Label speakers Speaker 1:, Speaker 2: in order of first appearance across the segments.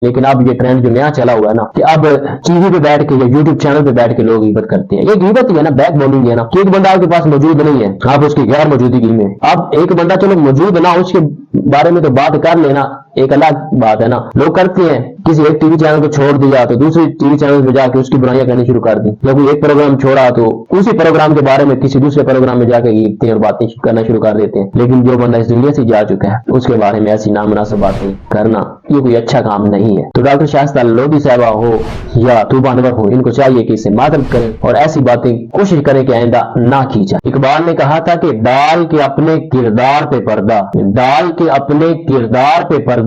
Speaker 1: लेकिन अब ये ट्रेंड जो नया चला हुआ है ना कि अब टीवी पे बैठ के या यूट्यूब चैनल पे बैठ के लोग गीबत करते हैं। ये गीबत ही है ना, बैक बॉलिंग है ना कि एक बंदा आपके पास मौजूद नहीं है, आप उसकी गैर मौजूदगी में, अब एक बंदा चलो मौजूद ना, उसके बारे में तो बात कर लेना एक अलग बात है ना। लोग करते हैं किसी एक टीवी चैनल को छोड़ दिया तो दूसरी टीवी चैनल पे जाके उसकी बुराइयां करनी शुरू कर दी, या कोई एक प्रोग्राम छोड़ा तो उसी प्रोग्राम के बारे में किसी दूसरे प्रोग्राम में जाकर गिरते और बातें करना शुरू कर देते हैं। लेकिन जो बंदा इस दुनिया से जा चुका है उसके बारे में ऐसी नामुनासिब बातें करना ये कोई अच्छा काम नहीं है। तो डॉक्टर शाइस्ता लोधी साहबा हो या तूबा अनवर हो, इनको चाहिए कि इसे मातम करें और ऐसी बातें कोशिश करें कि आइंदा ना की जाए। इकबाल ने कहा था कि डाल के अपने किरदार पे पर्दा, डाल के अपने किरदार पे पर्दा,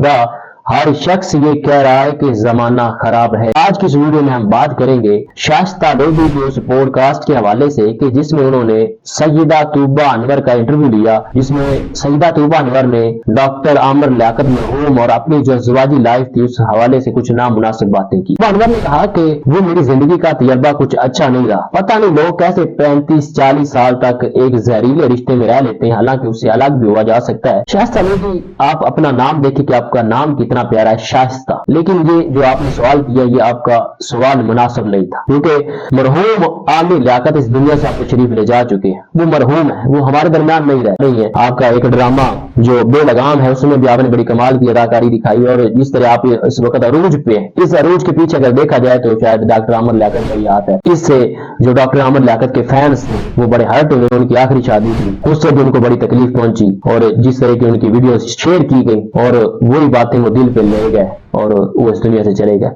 Speaker 1: हर शख्स ये कह रहा है कि जमाना खराब है। आज की इस वीडियो में हम बात करेंगे शाइस्ता लोधी के उस पॉडकास्ट के हवाले से कि जिसमें उन्होंने सैयदा तूबा अनवर का इंटरव्यू लिया, जिसमें सैयदा तूबा अनवर ने डॉक्टर आमिर लियाकत मरहूम और अपनी जो ज़वाजी लाइफ थी उस हवाले से कुछ नामुनासिब बातें की। अनवर ने कहा कि वो मेरी जिंदगी का तजर्बा कुछ अच्छा नहीं रहा, पता नहीं लोग कैसे 35-40 साल तक एक जहरीले रिश्ते में रह लेते हैं, हालांकि उससे अलग भी हुआ जा सकता है। शाइस्ता लोधी, आप अपना नाम देखिए कि आपका नाम कितना प्यारा है, शाइस्ता, लेकिन ये जो आपने सवाल किया ये आपका सवाल मुनासिब नहीं था, क्योंकि मरहूम आमिर लियाकत इस दुनिया से आपको शरीफ ले जा चुके हैं। वो मरहूम है, वो हमारे दरमियान नहीं रह रही है। आपका एक ड्रामा जो बेलगाम है उसमें भी आपने बड़ी कमाल की अदाकारी दिखाई, और जिस तरह आप इस वक्त अरूज पे हैं, इस अरूज के पीछे अगर देखा जाए तो शायद डॉक्टर आमिर लियाकत का ही हाथ है। इससे जो डॉक्टर आमिर लियाकत के फैंस थे वो बड़े हर्ट हुए, उनकी आखिरी शादी थी, उससे भी उनको बड़ी तकलीफ पहुंची, और जिस तरह की उनकी वीडियो शेयर की गई और वही बातें वो दिल पे ले गए और वो इस दुनिया से चले गए।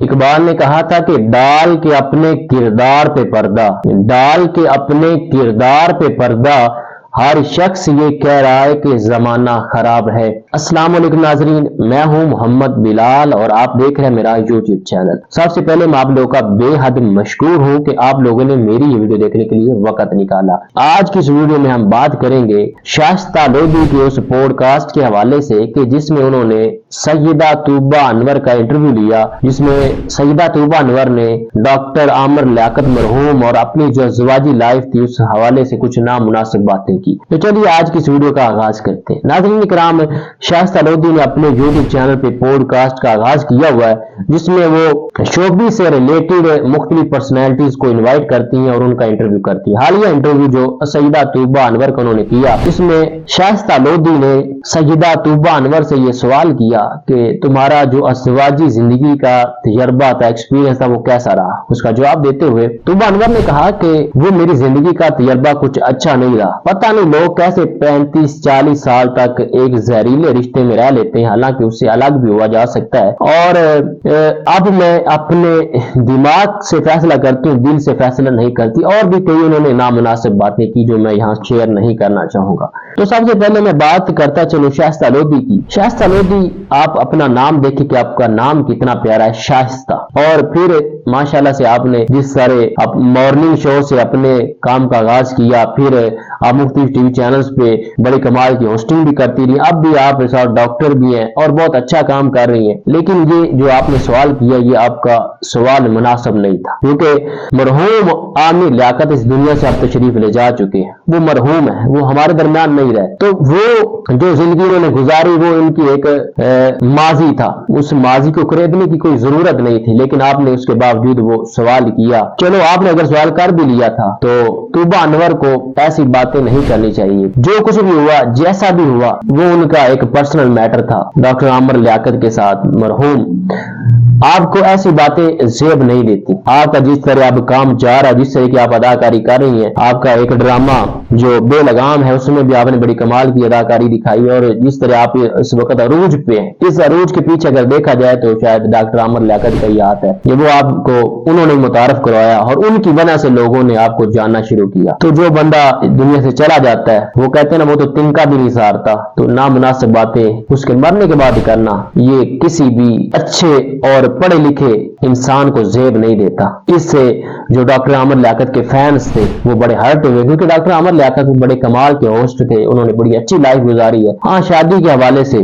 Speaker 1: इकबाल ने कहा था कि डाल के अपने किरदार पे पर्दा, डाल के अपने किरदार पे पर्दा, हर शख्स ये कह रहा है कि जमाना खराब है। अस्सलाम वालेकुम नाजरीन, मैं हूं मोहम्मद बिलाल और आप देख रहे हैं मेरा यूट्यूब चैनल। सबसे पहले मैं आप लोगों का बेहद मशकूर हूं कि आप लोगों ने मेरी ये वीडियो देखने के लिए वक्त निकाला। आज की इस वीडियो में हम बात करेंगे शाइस्ता लोधी के उस पॉडकास्ट के हवाले से कि जिसमें उन्होंने सैयदा तूबा अनवर का इंटरव्यू लिया, जिसमें सैयदा तूबा अनवर ने डॉक्टर आमिर लियाकत मरहूम और अपनी जो ज़वाजी लाइफ थी उस हवाले से कुछ नामुनासिब बातें की। तो चलिए आज की इस वीडियो का आगाज करते हैं। नाज़रीन इकराम, शाइस्ता लोधी ने अपने यूट्यूब चैनल पे पॉडकास्ट का आगाज किया हुआ है, जिसमें वो शोबिज़ से रिलेटेड मुख्तलिफ पर्सनैलिटीज को इन्वाइट करती हैं और उनका इंटरव्यू करती है। हालिया इंटरव्यू जो सैयदा तूबा अनवर का उन्होंने किया, इसमें शाइस्ता लोधी ने सैयदा तूबा अनवर से ये सवाल किया कि तुम्हारा जो अज़वाजी जिंदगी का तजर्बा था, एक्सपीरियंस था, वो कैसा रहा। उसका जवाब देते हुए तूबा अनवर ने कहा कि वो मेरी जिंदगी का तजर्बा कुछ अच्छा नहीं रहा, पता नहीं लोग कैसे 35-40 साल तक एक जहरीले रिश्ते में रह लेते हैं, हालांकि उससे अलग भी हुआ जा सकता है। और अब मैं अपने दिमाग से फैसला करती हूँ, दिल से फैसला नहीं करती। और भी कई उन्होंने नामुनासिब बातें की जो मैं यहाँ शेयर नहीं करना चाहूंगा। तो सबसे पहले मैं बात करता चलूं शाइस्ता लोधी की। शाइस्ता लोधी, आप अपना नाम देखिए कि आपका नाम कितना प्यारा है, शाइस्ता। और फिर माशाल्लाह से आपने जिस तरह मॉर्निंग शो से अपने काम का आगाज किया, फिर आप मुख्तलिफ टीवी चैनल्स पे बड़े कमाल की होस्टिंग भी करती रही, अब भी आप साथ डॉक्टर भी हैं और बहुत अच्छा काम कर रही हैं। लेकिन ये जो आपने सवाल किया ये आपका सवाल मुनासिब नहीं था, क्योंकि मरहूम आमिर लियाकत इस दुनिया से आप तशरीफ ले जा चुके हैं। वो मरहूम है, वो हमारे दरमियान नहीं रहे। तो वो जो जिंदगी उन्होंने गुजारी वो इनकी एक माजी था, उस माजी को खरीदने की कोई जरूरत नहीं थी, लेकिन आपने उसके बावजूद वो सवाल किया। चलो आपने अगर सवाल कर भी लिया था तो तूबा अनवर को ऐसी बातें नहीं करनी चाहिए। जो कुछ भी हुआ, जैसा भी हुआ, वो उनका एक पर्सनल मैटर था डॉक्टर आमिर लियाकत के साथ मरहूम। आपको ऐसी बातें जेब नहीं देती। आपका जिस तरह आप काम जा रहा है, जिस तरह की आप अदाकारी कर रही हैं, आपका एक ड्रामा जो बेलगाम है उसमें भी आपने बड़ी कमाल की अदाकारी दिखाई, और जिस तरह आप इस वक्त अरूज पे हैं, इस अरूज के पीछे अगर देखा जाए तो शायद डॉक्टर आमिर लियाकत का ही हाथ है। ये वो आपको उन्होंने मुतारफ करवाया और उनकी वजह से लोगों ने आपको जानना शुरू किया। तो जो बंदा दुनिया से चला जाता है वो कहते हैं ना, वो तो तिनका भी नहीं सहारता। तो नामुनासिब बातें उसके मरने के बाद करना ये किसी भी अच्छे और पढ़े लिखे इंसान को जेब नहीं देता। इससे जो डॉक्टर आमिर लियाकत के फैंस थे वो बड़े हर्ट हुए, क्योंकि डॉक्टर आमिर लियाकत बड़े कमाल के होस्ट थे, उन्होंने बड़ी अच्छी लाइफ गुजारी है। हाँ, शादी के हवाले से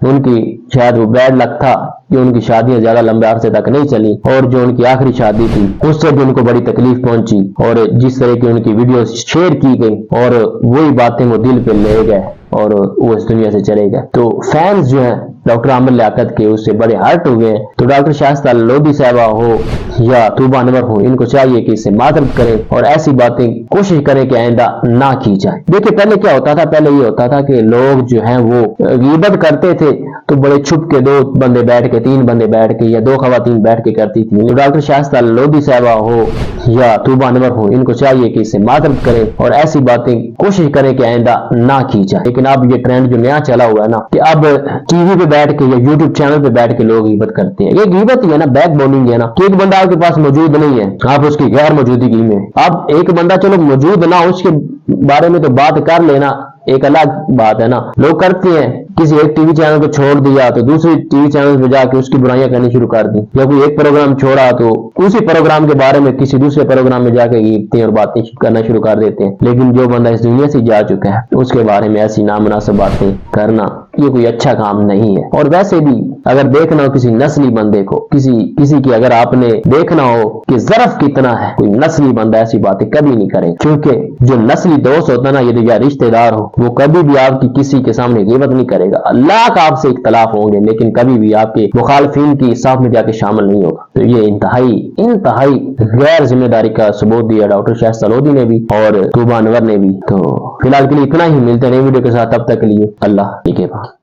Speaker 1: उनकी शायद वो बैड लक था کہ ان کی شادیاں زیادہ لمبے عرصے تک نہیں چلی اور جو ان کی آخری شادی تھی اس سے بھی ان کو بڑی تکلیف پہنچی اور جس طرح کی ان کی ویڈیوز شیئر کی گئی اور وہی باتیں وہ دل پہ لے گئے اور وہ اس دنیا سے چلے گئے. تو فینس جو ہیں ڈاکٹر عامر لیاقت کے اس سے بڑے ہرٹ ہوئے ہیں. تو ڈاکٹر شائستہ لودھی صاحبہ ہو یا طوبہ انور ہو, ان کو چاہیے کہ اس سے معذرت کریں اور ایسی باتیں کوشش کریں کہ آئندہ نہ کی جائے. دیکھیں پہلے کیا ہوتا تھا, پہلے یہ ہوتا تھا کہ لوگ جو ہیں وہ غیبت کرتے تھے تو بڑے چھپ کے 2 بندے بیٹھ کے 3 بندے بیٹھ کے یا 2 خواتین بیٹھ کے کرتی تھی. ڈاکٹر شائستہ لودھی صاحبہ ہو یا طوبہ انور ہو, ان کو چاہیے کہ اس سے معذرت کریں اور ایسی باتیں کوشش کریں کہ آئندہ نہ کی جائے. لیکن اب یہ ٹرینڈ جو نیا چلا ہوا ہے نا کہ اب ٹی وی پہ بیٹھ کے یا یوٹیوب چینل پہ بیٹھ کے لوگ غیبت کرتے ہیں. یہ غیبت ہی ہے نا, بیک بوننگ ہے نا, کہ ایک بندہ آپ کے پاس موجود نہیں ہے, آپ اس کی غیر موجودگی میں, اب ایک بندہ چلو موجود نہ اس کے بارے میں تو بات کر لینا ایک الگ بات ہے نا. لوگ کرتے ہیں کسی ایک ٹی وی چینل کو چھوڑ دیا تو دوسری ٹی وی چینل پہ جا کے اس کی برائیاں کرنی شروع کر دی, یا کوئی ایک پروگرام چھوڑا تو اسی پروگرام کے بارے میں کسی دوسرے پروگرام میں جا کے غیبتیں اور باتیں کرنا شروع کر دیتے ہیں. لیکن جو بندہ اس دنیا سے جا چکا ہے اس کے بارے میں ایسی نامناسب باتیں کرنا یہ کوئی اچھا کام نہیں ہے. اور ویسے بھی اگر دیکھنا ہو کسی نسلی بندے کو, کسی کی اگر آپ نے دیکھنا ہو کہ ظرف کتنا ہے, کوئی نسلی بندہ ایسی باتیں کبھی نہیں کرے. کیونکہ جو نسلی دوست ہوتا ہے نا یہ یا رشتہ دار ہو, وہ کبھی بھی آپ کی کسی کے سامنے غیبت نہیں کرے گا. اللہ کا آپ سے اختلاف ہوں گے لیکن کبھی بھی آپ کے مخالفین کی صف میں جا کے شامل نہیں ہوگا. تو یہ انتہائی غیر ذمہ داری کا ثبوت دیا ڈاکٹر شائستہ لودھی نے بھی اور طوبہ انور نے بھی. تو فی الحال کے لیے اتنا ہی, ملتے ہیں نئی ویڈیو کے ساتھ, تب تک کے لیے اللہ کے پاس.